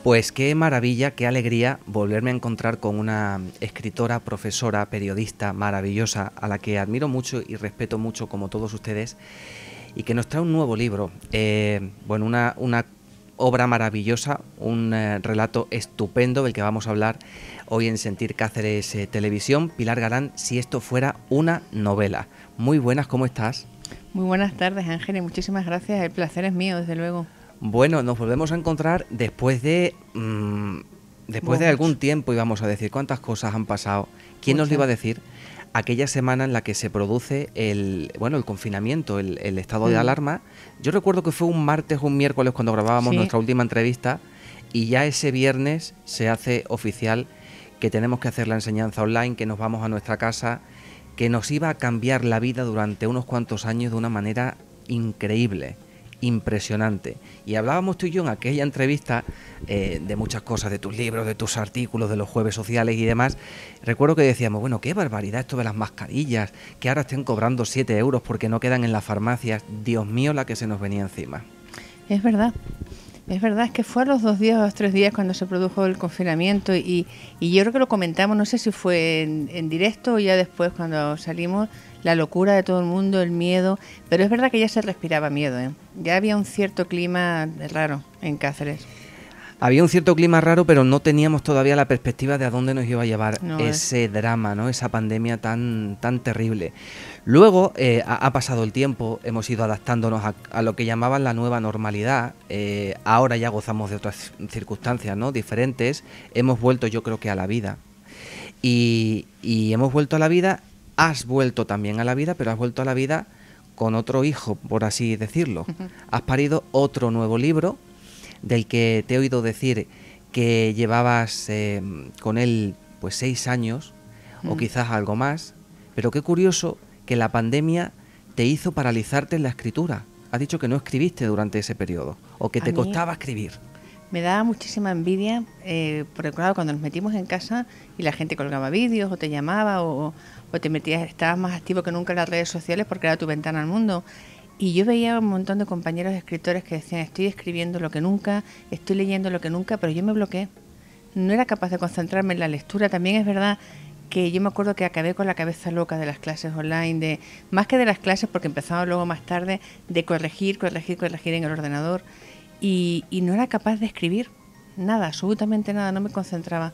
Pues qué maravilla, qué alegría volverme a encontrar con una escritora, profesora, periodista maravillosa, a la que admiro mucho y respeto mucho como todos ustedes, y que nos trae un nuevo libro. Bueno, una obra maravillosa, un relato estupendo del que vamos a hablar hoy en Sentir Cáceres Televisión. Pilar Galán, si esto fuera una novela. Muy buenas, ¿cómo estás? Muy buenas tardes, Ángel, y muchísimas gracias. El placer es mío, desde luego. Bueno, nos volvemos a encontrar después de algún tiempo, íbamos a decir. ¿Cuántas cosas han pasado? ¿Quién nos lo iba a decir? Aquella semana en la que se produce el confinamiento, el estado de alarma. Yo recuerdo que fue un martes o un miércoles cuando grabábamos nuestra última entrevista, y ya ese viernes se hace oficial que tenemos que hacer la enseñanza online, que nos vamos a nuestra casa, que nos iba a cambiar la vida durante unos cuantos años de una manera increíble, impresionante. Y hablábamos tú y yo en aquella entrevista de muchas cosas, de tus libros, de tus artículos, de los jueves sociales y demás. Recuerdo que decíamos, bueno, qué barbaridad esto de las mascarillas, que ahora estén cobrando 7 euros porque no quedan en las farmacias. Dios mío, la que se nos venía encima. Es verdad, es que fue a los 2 días o los 3 días cuando se produjo el confinamiento y yo creo que lo comentamos, no sé si fue en directo o ya después cuando salimos, la locura de todo el mundo, el miedo, pero es verdad que ya se respiraba miedo, ¿eh? Ya había un cierto clima raro en Cáceres. Había un cierto clima raro, pero no teníamos todavía la perspectiva de a dónde nos iba a llevar ese drama, ¿no? Esa pandemia tan terrible. Luego ha pasado el tiempo, hemos ido adaptándonos a lo que llamaban la nueva normalidad. Ahora ya gozamos de otras circunstancias, ¿no? Diferentes. Hemos vuelto, yo creo que a la vida. Y hemos vuelto a la vida. Has vuelto también a la vida, pero has vuelto a la vida con otro hijo, por así decirlo. Has parido otro nuevo libro, del que te he oído decir que llevabas con él pues 6 años, o quizás algo más, pero qué curioso que la pandemia te hizo paralizarte en la escritura. Has dicho que no escribiste durante ese periodo, o que te costaba escribir. Me daba muchísima envidia, porque claro, cuando nos metimos en casa y la gente colgaba vídeos o te llamaba o te metías, estabas más activo que nunca en las redes sociales porque era tu ventana al mundo. Y yo veía un montón de compañeros escritores que decían, estoy escribiendo lo que nunca, estoy leyendo lo que nunca, pero yo me bloqueé. No era capaz de concentrarme en la lectura. También es verdad que yo me acuerdo que acabé con la cabeza loca de las clases online, más que de las clases, porque empezaba luego más tarde, de corregir en el ordenador. Y no era capaz de escribir nada, absolutamente nada, no me concentraba.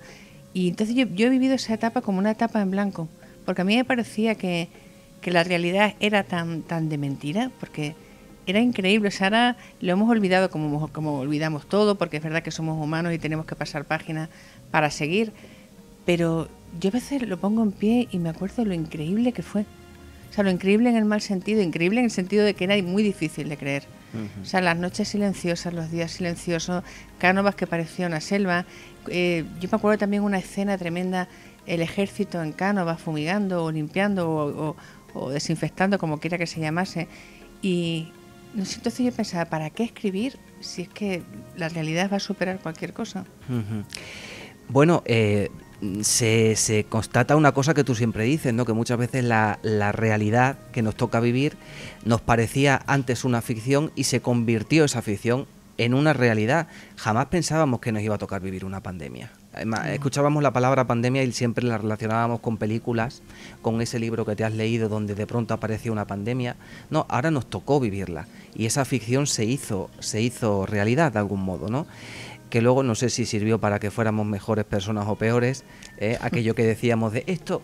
Y entonces yo he vivido esa etapa como una etapa en blanco, porque a mí me parecía que la realidad era tan de mentira, porque era increíble. O sea, ahora lo hemos olvidado como olvidamos todo, porque es verdad que somos humanos y tenemos que pasar páginas para seguir, pero yo a veces lo pongo en pie y me acuerdo lo increíble que fue. O sea, lo increíble en el mal sentido, increíble en el sentido de que era muy difícil de creer. O sea, las noches silenciosas, los días silenciosos, Cánovas que parecía una selva. Yo me acuerdo también una escena tremenda, el ejército en Cánovas fumigando o limpiando o desinfectando, como quiera que se llamase. Y no sé, entonces yo pensaba, ¿para qué escribir si es que la realidad va a superar cualquier cosa? Bueno, se constata una cosa que tú siempre dices, ¿no? Que muchas veces la realidad que nos toca vivir nos parecía antes una ficción y se convirtió esa ficción en una realidad. Jamás pensábamos que nos iba a tocar vivir una pandemia. Además, escuchábamos la palabra pandemia y siempre la relacionábamos con películas, con ese libro que te has leído donde de pronto aparecía una pandemia. No, ahora nos tocó vivirla y esa ficción se hizo realidad de algún modo, ¿no? Que luego no sé si sirvió para que fuéramos mejores personas o peores, aquello que decíamos de esto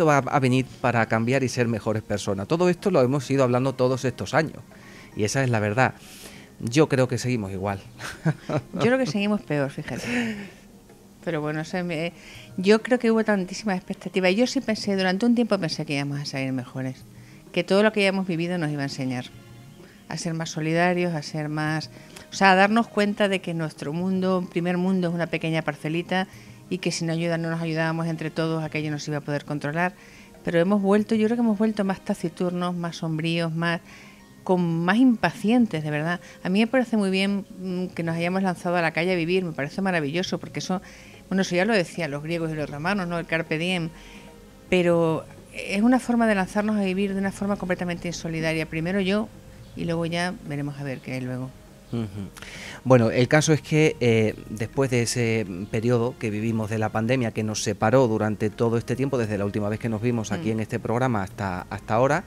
va a venir para cambiar y ser mejores personas. Todo esto lo hemos ido hablando todos estos años y esa es la verdad. Yo creo que seguimos igual. Yo creo que seguimos peor, fíjate. Pero bueno, yo creo que hubo tantísimas expectativas. Yo sí pensé, durante un tiempo pensé que íbamos a salir mejores, que todo lo que hayamos vivido nos iba a enseñar a ser más solidarios, a ser más... O sea, a darnos cuenta de que nuestro mundo, primer mundo, es una pequeña parcelita y que sin ayuda no nos ayudábamos entre todos, aquello nos iba a poder controlar. Pero yo creo que hemos vuelto más taciturnos, más sombríos, más impacientes, de verdad. A mí me parece muy bien que nos hayamos lanzado a la calle a vivir, me parece maravilloso, porque eso ya lo decían los griegos y los romanos, ¿no? El carpe diem, pero es una forma de lanzarnos a vivir de una forma completamente insolidaria. Primero yo y luego ya veremos a ver qué hay luego. Ujú. Bueno, el caso es que después de ese periodo que vivimos de la pandemia, que nos separó durante todo este tiempo, desde la última vez que nos vimos aquí en este programa hasta ahora,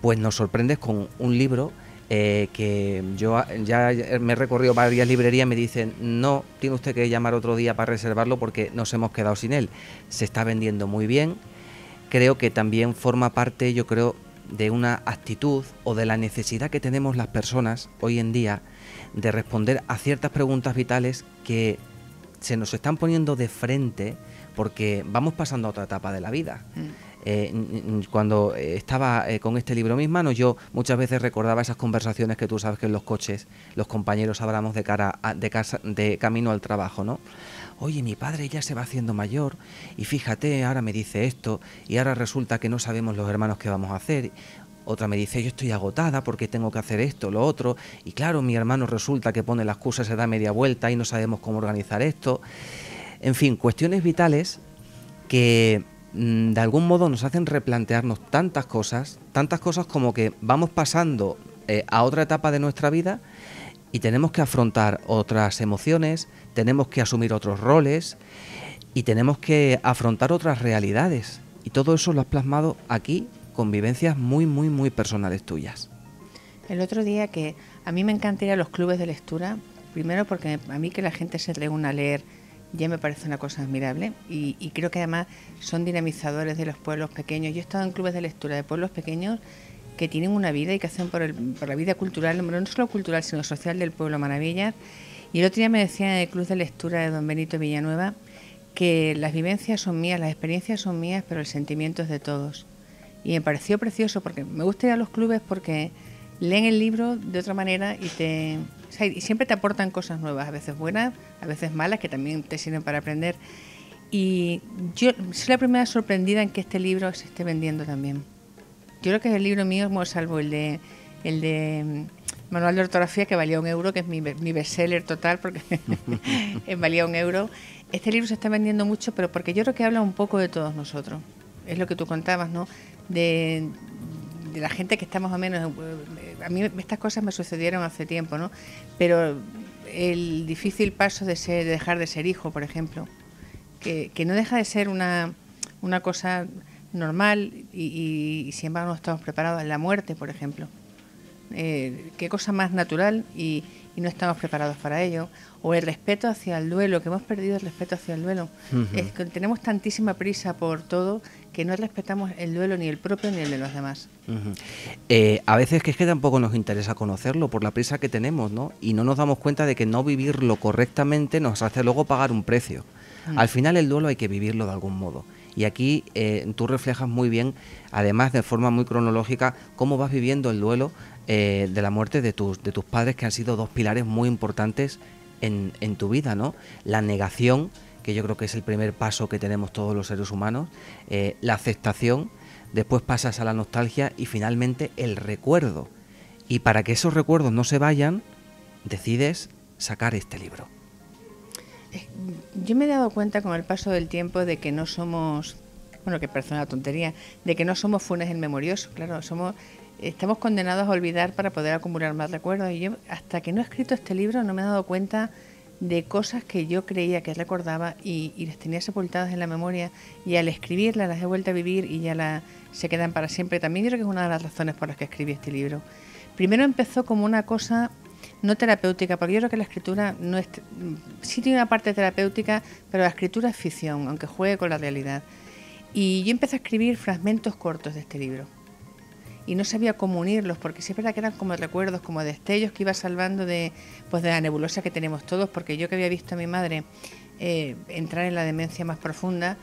pues nos sorprendes con un libro que yo ya me he recorrido varias librerías, me dicen, no, tiene usted que llamar otro día para reservarlo porque nos hemos quedado sin él. Se está vendiendo muy bien, creo que también forma parte, yo creo, de una actitud o de la necesidad que tenemos las personas hoy en día de responder a ciertas preguntas vitales que se nos están poniendo de frente porque vamos pasando a otra etapa de la vida. Cuando estaba con este libro en mis manos, yo muchas veces recordaba esas conversaciones que tú sabes que en los coches los compañeros hablamos de de camino al trabajo, ¿no? Oye, mi padre ya se va haciendo mayor y fíjate, ahora me dice esto y ahora resulta que no sabemos los hermanos qué vamos a hacer. Otra me dice, yo estoy agotada porque tengo que hacer esto, lo otro, y claro, mi hermano resulta que pone la excusa, se da media vuelta y no sabemos cómo organizar esto. En fin, cuestiones vitales que de algún modo nos hacen replantearnos tantas cosas como que vamos pasando a otra etapa de nuestra vida y tenemos que afrontar otras emociones, tenemos que asumir otros roles y tenemos que afrontar otras realidades. Y todo eso lo has plasmado aquí con vivencias muy personales tuyas. El otro día que a mí me encanta ir a los clubes de lectura, primero porque a mí que la gente se reúna a leer ya me parece una cosa admirable y creo que además son dinamizadores de los pueblos pequeños. Yo he estado en clubes de lectura de pueblos pequeños que tienen una vida y que hacen por la vida cultural, no solo cultural sino social del pueblo maravillas. Y el otro día me decían en el club de lectura de Don Benito Villanueva que las vivencias son mías, las experiencias son mías, pero el sentimiento es de todos. Y me pareció precioso porque me gusta ir a los clubes porque leen el libro de otra manera y siempre te aportan cosas nuevas, a veces buenas, a veces malas, que también te sirven para aprender. Y yo soy la primera sorprendida en que este libro se esté vendiendo también. Yo creo que es el libro mío, salvo el de Manual de Ortografía, que valía €1, que es mi bestseller total, porque valía €1. Este libro se está vendiendo mucho, pero porque yo creo que habla un poco de todos nosotros. Es lo que tú contabas, ¿no? De la gente que está más o menos... A mí estas cosas me sucedieron hace tiempo, ¿no? Pero el difícil paso de dejar de ser hijo, por ejemplo, que no deja de ser una cosa normal y sin embargo no estamos preparados. La muerte, por ejemplo. Qué cosa más natural y no estamos preparados para ello. O el respeto hacia el duelo, que hemos perdido el respeto hacia el duelo. Es que tenemos tantísima prisa por todo que no respetamos el duelo ni el propio ni el de los demás. A veces que es que tampoco nos interesa conocerlo por la prisa que tenemos, ¿no? Y no nos damos cuenta de que no vivirlo correctamente nos hace luego pagar un precio. Al final el duelo hay que vivirlo de algún modo. Y aquí tú reflejas muy bien, además de forma muy cronológica, cómo vas viviendo el duelo de la muerte de tus padres, que han sido dos pilares muy importantes en tu vida, ¿no? La negación, que yo creo que es el primer paso que tenemos todos los seres humanos, la aceptación, después pasas a la nostalgia y finalmente el recuerdo. Y para que esos recuerdos no se vayan, decides sacar este libro. Yo me he dado cuenta con el paso del tiempo de que no somos, bueno, que parece una tontería, de que no somos funes el memorioso, claro, estamos condenados a olvidar para poder acumular más recuerdos. Y yo, hasta que no he escrito este libro, no me he dado cuenta de cosas que yo creía que recordaba y las tenía sepultadas en la memoria, y al escribirlas las he vuelto a vivir y ya se quedan para siempre. También creo que es una de las razones por las que escribí este libro. Primero empezó como una cosa no terapéutica, porque yo creo que la escritura no es, sí tiene una parte terapéutica, pero la escritura es ficción, aunque juegue con la realidad. Y yo empecé a escribir fragmentos cortos de este libro y no sabía cómo unirlos, porque sí es verdad que eran como recuerdos, como destellos que iba salvando de la nebulosa que tenemos todos, porque yo que había visto a mi madre entrar en la demencia más profunda,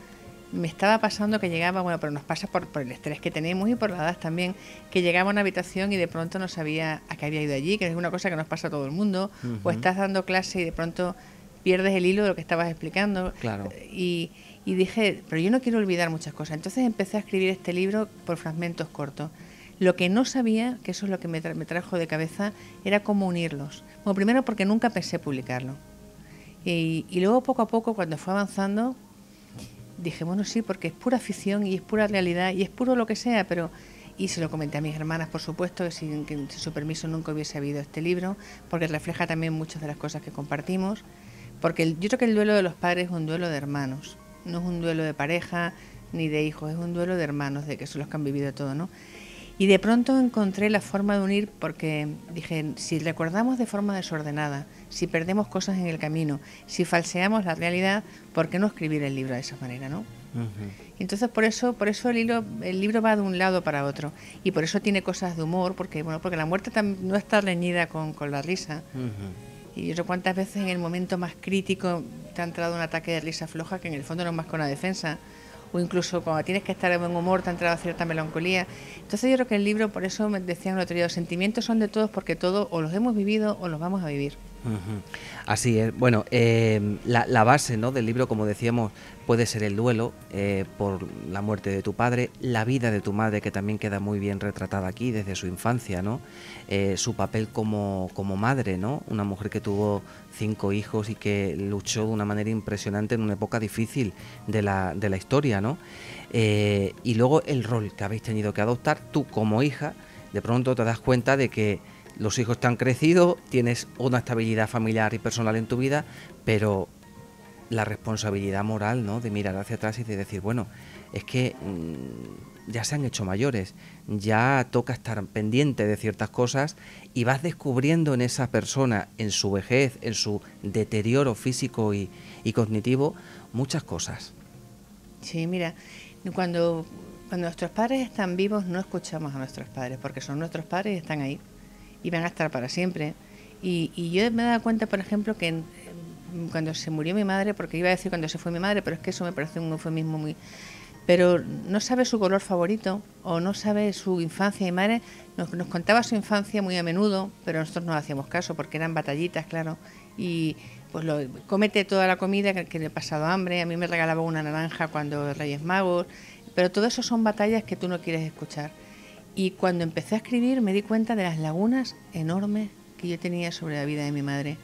me estaba pasando que llegaba, bueno, pero nos pasa por el estrés que tenemos y por la edad también, que llegaba a una habitación y de pronto no sabía a qué había ido allí, que es una cosa que nos pasa a todo el mundo, o estás dando clase y de pronto pierdes el hilo de lo que estabas explicando. Claro. Y dije, pero yo no quiero olvidar muchas cosas. Entonces empecé a escribir este libro por fragmentos cortos. Lo que no sabía, que eso es lo que me trajo de cabeza, era cómo unirlos. Bueno, primero porque nunca pensé publicarlo. Y luego poco a poco, cuando fue avanzando, dije, bueno, sí, porque es pura ficción y es pura realidad y es puro lo que sea, pero... y se lo comenté a mis hermanas, por supuesto, que sin su permiso nunca hubiese habido este libro, porque refleja también muchas de las cosas que compartimos, porque yo creo que el duelo de los padres es un duelo de hermanos, no es un duelo de pareja ni de hijos, es un duelo de hermanos, de que son los que han vivido todo, ¿no? Y de pronto encontré la forma de unir, porque dije, si recordamos de forma desordenada, si perdemos cosas en el camino, si falseamos la realidad, ¿por qué no escribir el libro de esa manera, no? Entonces por eso el libro va de un lado para otro, y por eso tiene cosas de humor, porque la muerte no está reñida con la risa. Y yo sé cuántas veces en el momento más crítico te ha entrado un ataque de risa floja, que en el fondo no es más que una defensa, o incluso cuando tienes que estar de buen humor te ha entrado cierta melancolía. Entonces yo creo que el libro, por eso me decían el otro día, los sentimientos son de todos, porque todos o los hemos vivido o los vamos a vivir. Así es. Bueno, la base, ¿no?, del libro, como decíamos, puede ser el duelo por la muerte de tu padre, la vida de tu madre, que también queda muy bien retratada aquí desde su infancia, ¿no? Su papel como madre, ¿no? Una mujer que tuvo 5 hijos y que luchó de una manera impresionante en una época difícil de la historia, ¿no? Y luego el rol que habéis tenido que adoptar tú como hija. De pronto te das cuenta de que los hijos te han crecido, tienes una estabilidad familiar y personal en tu vida, pero la responsabilidad moral, ¿no?, de mirar hacia atrás y de decir, bueno, es que ya se han hecho mayores, ya toca estar pendiente de ciertas cosas, y vas descubriendo en esa persona, en su vejez, en su deterioro físico y cognitivo, muchas cosas. Sí, mira, cuando nuestros padres están vivos no escuchamos a nuestros padres, porque son nuestros padres y están ahí y van a estar para siempre. Y yo me he dado cuenta, por ejemplo, que cuando se murió mi madre, porque iba a decir cuando se fue mi madre, pero es que eso me parece un eufemismo muy... Pero no sabe su color favorito o no sabe su infancia. Mi madre nos contaba su infancia muy a menudo, pero nosotros no hacíamos caso porque eran batallitas, claro. Y pues cómete toda la comida que le he pasado hambre. A mí me regalaba una naranja cuando Reyes Magos. Pero todo eso son batallas que tú no quieres escuchar. Y cuando empecé a escribir me di cuenta de las lagunas enormes que yo tenía sobre la vida de mi madre.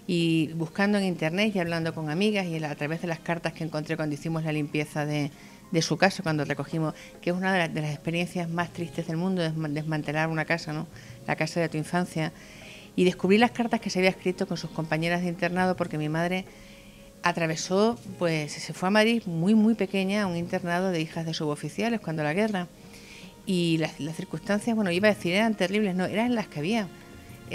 Y buscando en internet y hablando con amigas y a través de las cartas que encontré cuando hicimos la limpieza de su casa, cuando recogimos, que es una de las experiencias más tristes del mundo, desmantelar una casa, ¿no? La casa de tu infancia. Y descubrí las cartas que se había escrito con sus compañeras de internado, porque mi madre atravesó, pues se fue a Madrid muy, muy pequeña a un internado de hijas de suboficiales cuando la guerra. Y las circunstancias, bueno, iba a decir, eran terribles, no, eran las que había.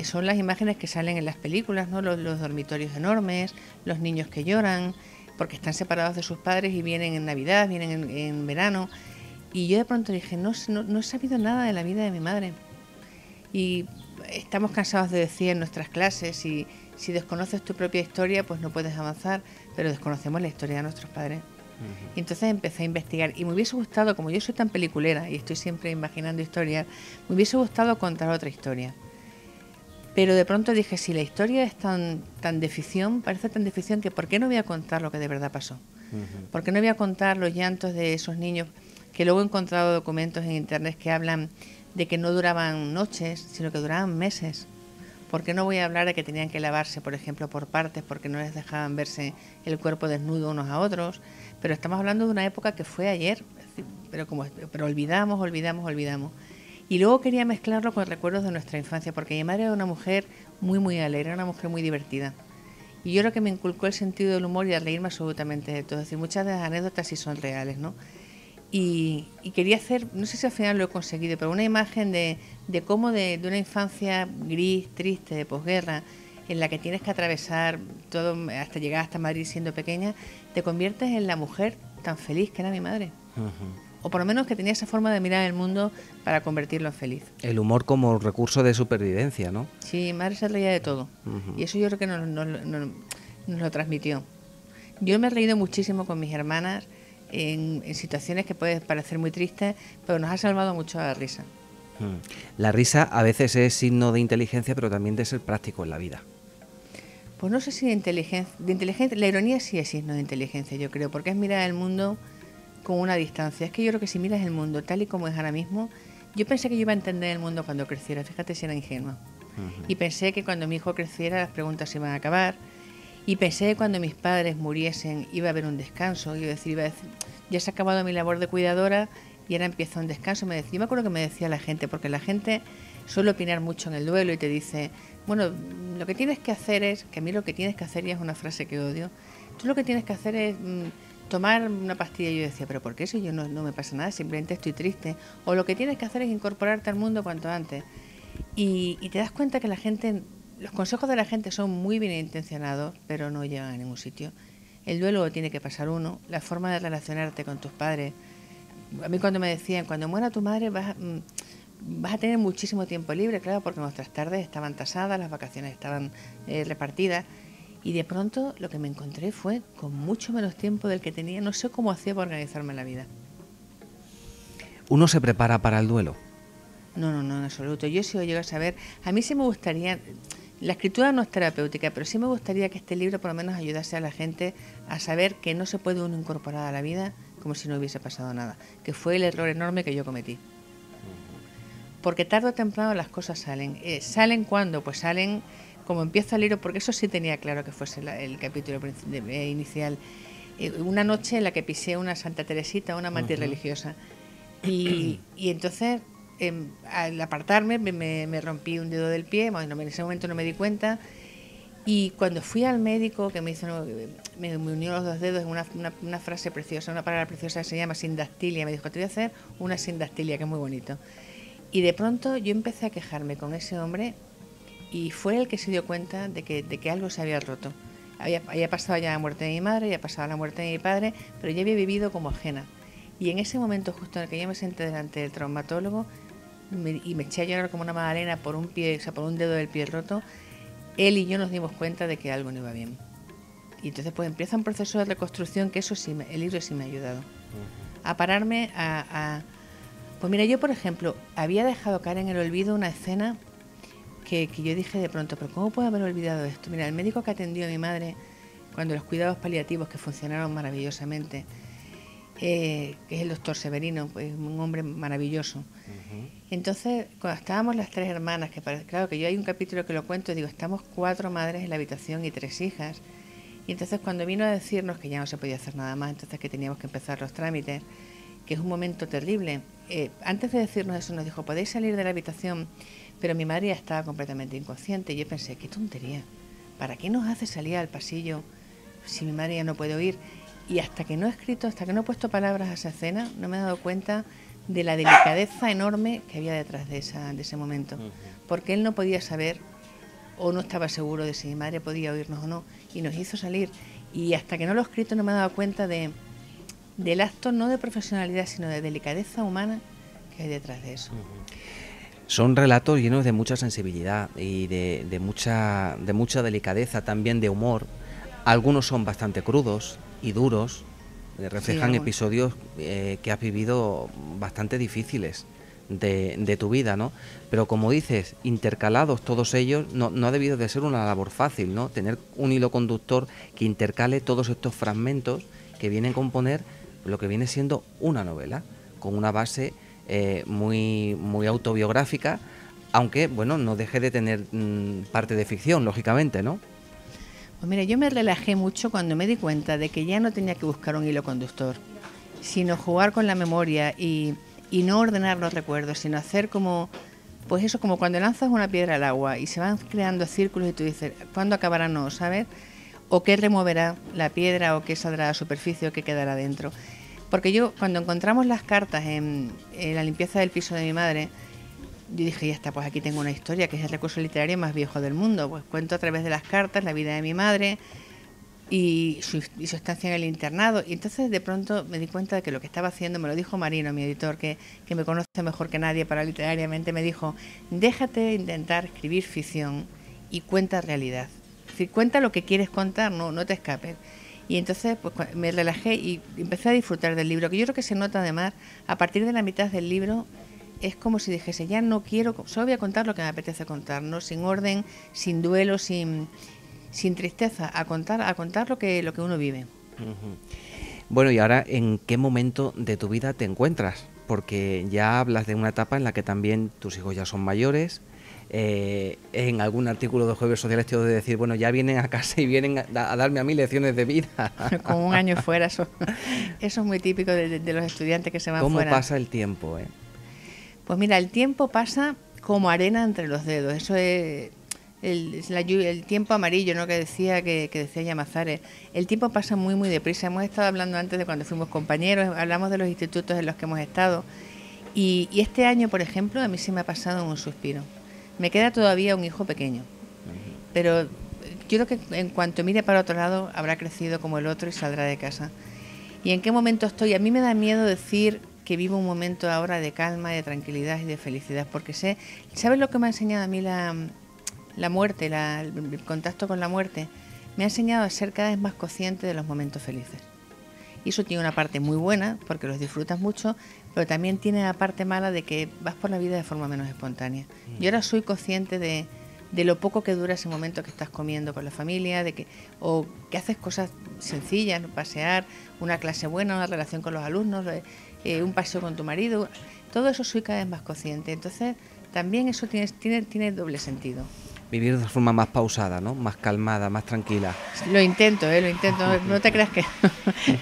Son las imágenes que salen en las películas, ¿no? Los dormitorios enormes, los niños que lloran, porque están separados de sus padres y vienen en Navidad, vienen en verano. Y yo de pronto dije, no he sabido nada de la vida de mi madre. Y estamos cansados de decir en nuestras clases, si desconoces tu propia historia, pues no puedes avanzar, pero desconocemos la historia de nuestros padres. Y entonces empecé a investigar y me hubiese gustado, como yo soy tan peliculera y estoy siempre imaginando historias, me hubiese gustado contar otra historia. Pero de pronto dije, si la historia es tan de ficción, parece tan de ficción, que ¿por qué no voy a contar lo que de verdad pasó? ¿Por qué no voy a contar los llantos de esos niños? Que luego he encontrado documentos en internet que hablan de que no duraban noches, sino que duraban meses. ¿Por qué no voy a hablar de que tenían que lavarse, por ejemplo, por partes, porque no les dejaban verse el cuerpo desnudo unos a otros? Pero estamos hablando de una época que fue ayer, pero olvidamos. Y luego quería mezclarlo con recuerdos de nuestra infancia, porque mi madre era una mujer muy, muy alegre, era una mujer muy divertida. Y yo creo que me inculcó el sentido del humor y a reírme absolutamente de todo. Es decir, muchas de las anécdotas sí son reales, ¿no? Y quería hacer, no sé si al final lo he conseguido, pero una imagen de cómo de una infancia gris, triste, de posguerra, en la que tienes que atravesar todo hasta llegar hasta Madrid siendo pequeña, te conviertes en la mujer tan feliz que era mi madre. O por lo menos que tenía esa forma de mirar el mundo para convertirlo en feliz. El humor como recurso de supervivencia, ¿no? Sí, mi madre se reía de todo. Y eso yo creo que nos lo transmitió. Yo me he reído muchísimo con mis hermanas en situaciones que pueden parecer muy tristes, pero nos ha salvado mucho la risa. La risa a veces es signo de inteligencia, pero también de ser práctico en la vida. Pues no sé si de inteligencia, la ironía sí es signo de inteligencia, yo creo, porque es mirar el mundo con una distancia. Es que yo creo que si miras el mundo tal y como es ahora mismo, yo pensé que yo iba a entender el mundo cuando creciera, fíjate si era ingenua. Y pensé que cuando mi hijo creciera las preguntas se iban a acabar. Y pensé que cuando mis padres muriesen iba a haber un descanso. Iba a decir, ya se ha acabado mi labor de cuidadora, y ahora empieza un descanso. Yo me acuerdo que me decía la gente, porque la gente suele opinar mucho en el duelo y te dice, bueno, lo que tienes que hacer es, que a mí lo que tienes que hacer, y es una frase que odio, tú lo que tienes que hacer es tomar una pastilla. Y yo decía, pero ¿por qué si yo no me pasa nada? Simplemente estoy triste. O lo que tienes que hacer es incorporarte al mundo cuanto antes. Y te das cuenta que la gente, los consejos de la gente son muy bien intencionados, pero no llegan a ningún sitio. El duelo lo tiene que pasar uno, la forma de relacionarte con tus padres. A mí cuando me decían, cuando muera tu madre vas a tener muchísimo tiempo libre, claro, porque nuestras tardes estaban tasadas, las vacaciones estaban repartidas, y de pronto lo que me encontré fue con mucho menos tiempo del que tenía. No sé cómo hacía para organizarme la vida. ¿Uno se prepara para el duelo? No, en absoluto. Yo si llego a saber, a mí sí me gustaría, la escritura no es terapéutica, pero sí me gustaría que este libro por lo menos ayudase a la gente a saber que no se puede uno incorporar a la vida como si no hubiese pasado nada, que fue el error enorme que yo cometí. Porque tarde o temprano las cosas salen. ¿Salen cuándo? Pues salen como empieza el libro, porque eso sí tenía claro que fuese el capítulo inicial. Una noche en la que pisé una Santa Teresita, una mantis religiosa. Y entonces, al apartarme, me rompí un dedo del pie. Bueno, en ese momento no me di cuenta. Y cuando fui al médico, que me unió los dos dedos en una frase preciosa, una palabra preciosa que se llama sindactilia, me dijo, te voy a hacer una sindactilia, que es muy bonito. Y de pronto yo empecé a quejarme con ese hombre y fue el que se dio cuenta de que algo se había roto. Había pasado ya la muerte de mi madre, había pasado la muerte de mi padre, pero yo había vivido como ajena. Y en ese momento justo en el que yo me senté delante del traumatólogo y me eché a llorar como una magdalena por un pie, o sea, por un dedo del pie roto, él y yo nos dimos cuenta de que algo no iba bien. Y entonces pues empieza un proceso de reconstrucción que eso sí, el libro sí me ha ayudado. A pararme Pues mira, yo por ejemplo, había dejado caer en el olvido una escena que yo dije de pronto, pero ¿cómo puedo haber olvidado esto? Mira, el médico que atendió a mi madre cuando los cuidados paliativos, que funcionaron maravillosamente, que es el doctor Severino, pues un hombre maravilloso. Entonces, cuando estábamos las tres hermanas, claro que yo hay un capítulo que lo cuento y digo, estamos 4 madres en la habitación y 3 hijas. Y entonces cuando vino a decirnos que ya no se podía hacer nada más, entonces que teníamos que empezar los trámites, que es un momento terrible. Antes de decirnos eso nos dijo, podéis salir de la habitación, pero mi madre ya estaba completamente inconsciente. Y yo pensé, qué tontería, ¿para qué nos hace salir al pasillo si mi madre ya no puede oír? Y hasta que no he escrito, hasta que no he puesto palabras a esa escena, no me he dado cuenta de la delicadeza enorme que había detrás de ese momento. Porque él no podía saber o no estaba seguro de si mi madre podía oírnos o no, y nos hizo salir. Y hasta que no lo he escrito no me he dado cuenta del acto no de profesionalidad, sino de delicadeza humana que hay detrás de eso. Son relatos llenos de mucha sensibilidad y de mucha delicadeza, también de humor. Algunos son bastante crudos y duros, reflejan sí, episodios que has vivido bastante difíciles de tu vida, ¿no? Pero como dices, intercalados todos ellos, no ha debido de ser una labor fácil, ¿no? Tener un hilo conductor que intercale todos estos fragmentos que vienen a componer lo que viene siendo una novela, con una base muy autobiográfica, aunque, bueno, no deje de tener parte de ficción, lógicamente, ¿no? Pues mira, yo me relajé mucho cuando me di cuenta de que ya no tenía que buscar un hilo conductor, sino jugar con la memoria y no ordenar los recuerdos, sino hacer como, pues eso, como cuando lanzas una piedra al agua y se van creando círculos y tú dices, ¿cuándo acabará? No, ¿sabes? O qué removerá la piedra, o qué saldrá a la superficie, o qué quedará dentro. Porque yo, cuando encontramos las cartas en la limpieza del piso de mi madre, yo dije, ya está, pues aquí tengo una historia, que es el recurso literario más viejo del mundo. Pues cuento a través de las cartas la vida de mi madre y su estancia en el internado. Y entonces de pronto me di cuenta de que lo que estaba haciendo, me lo dijo Marino, mi editor, que me conoce mejor que nadie para literariamente, me dijo, déjate intentar escribir ficción y cuenta realidad. Es decir, cuenta lo que quieres contar, no te escapes. Y entonces pues me relajé y empecé a disfrutar del libro, que yo creo que se nota además, a partir de la mitad del libro, es como si dijese, ya no quiero, solo voy a contar lo que me apetece contar, ¿no? Sin orden, sin duelo, sin tristeza, a contar lo que uno vive. Bueno, y ahora, ¿en qué momento de tu vida te encuentras? Porque ya hablas de una etapa en la que también tus hijos ya son mayores, en algún artículo de Jueves Sociales te he de decir, bueno, ya vienen a casa y vienen a darme a mí lecciones de vida. Con un año fuera, eso es muy típico de los estudiantes que se van fuera. ¿Cómo pasa el tiempo? Pues mira, el tiempo pasa como arena entre los dedos. Eso es el tiempo amarillo, ¿no? que decía Llamazares. El tiempo pasa muy, muy deprisa. Hemos estado hablando antes de cuando fuimos compañeros, hablamos de los institutos en los que hemos estado. Y este año, por ejemplo, a mí se me ha pasado un suspiro. Me queda todavía un hijo pequeño, pero yo creo que en cuanto mire para otro lado habrá crecido como el otro y saldrá de casa. ¿Y en qué momento estoy? A mí me da miedo decir que vivo un momento ahora de calma, de tranquilidad y de felicidad, porque ¿sabes lo que me ha enseñado a mí la muerte, el contacto con la muerte? Me ha enseñado a ser cada vez más consciente de los momentos felices. Y eso tiene una parte muy buena, porque los disfrutas mucho, pero también tiene la parte mala de que vas por la vida de forma menos espontánea. Yo ahora soy consciente de lo poco que dura ese momento que estás comiendo con la familia, o que haces cosas sencillas, pasear, una clase buena, una relación con los alumnos, un paseo con tu marido. Todo eso soy cada vez más consciente. Entonces, también eso tiene doble sentido. Vivir de forma más pausada, ¿no? Más calmada, más tranquila. Lo intento. No te creas que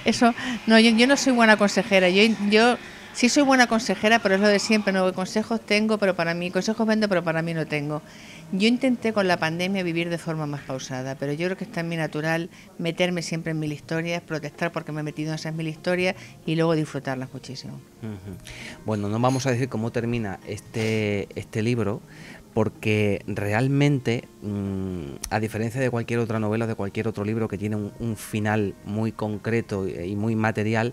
eso. No, yo no soy buena consejera. Yo sí soy buena consejera, pero es lo de siempre. No, consejos tengo, pero para mí consejos vendo, pero para mí no tengo. Yo intenté con la pandemia vivir de forma más pausada, pero yo creo que está en mi natural meterme siempre en mil historias, protestar porque me he metido en esas mil historias y luego disfrutarlas muchísimo. Bueno, no vamos a decir cómo termina este libro, porque realmente, a diferencia de cualquier otra novela, de cualquier otro libro que tiene un final muy concreto y muy material,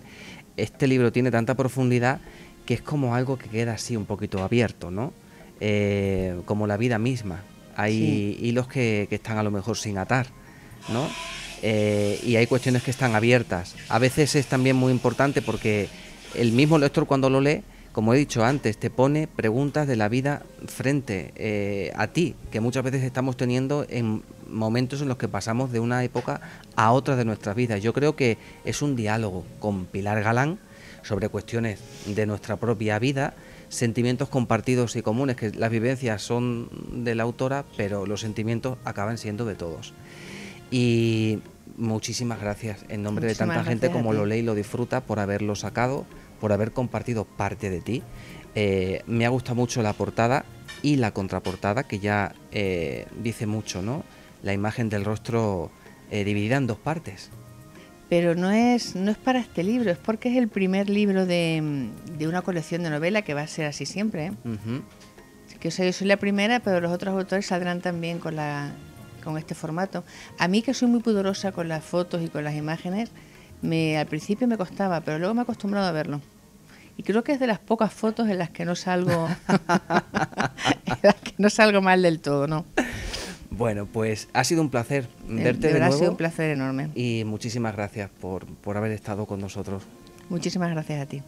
este libro tiene tanta profundidad que es como algo que queda así un poquito abierto, ¿no? Como la vida misma. Hay hilos que están a lo mejor sin atar, ¿no? Y hay cuestiones que están abiertas. A veces es también muy importante porque el mismo lector, cuando lo lee, como he dicho antes, te pone preguntas de la vida frente a ti, que muchas veces estamos teniendo en momentos en los que pasamos de una época a otra de nuestras vidas. Yo creo que es un diálogo con Pilar Galán sobre cuestiones de nuestra propia vida, sentimientos compartidos y comunes, que las vivencias son de la autora, pero los sentimientos acaban siendo de todos. Y muchísimas gracias en nombre de tanta gente como lo lee y lo disfruta, por haberlo sacado, por haber compartido parte de ti. Me ha gustado mucho la portada y la contraportada, que ya dice mucho, ¿no? La imagen del rostro dividida en dos partes. Pero no es para este libro, es porque es el primer libro de una colección de novela que va a ser así siempre, ¿eh? Que, o sea, yo soy la primera, pero los otros autores saldrán también con este formato. A mí, que soy muy pudorosa con las fotos y con las imágenes, al principio me costaba, pero luego me he acostumbrado a verlo. Y creo que es de las pocas fotos en las que no salgo mal del todo, ¿no? Bueno, pues ha sido un placer verte de nuevo. Ha sido un placer enorme. Y muchísimas gracias por haber estado con nosotros. Muchísimas gracias a ti.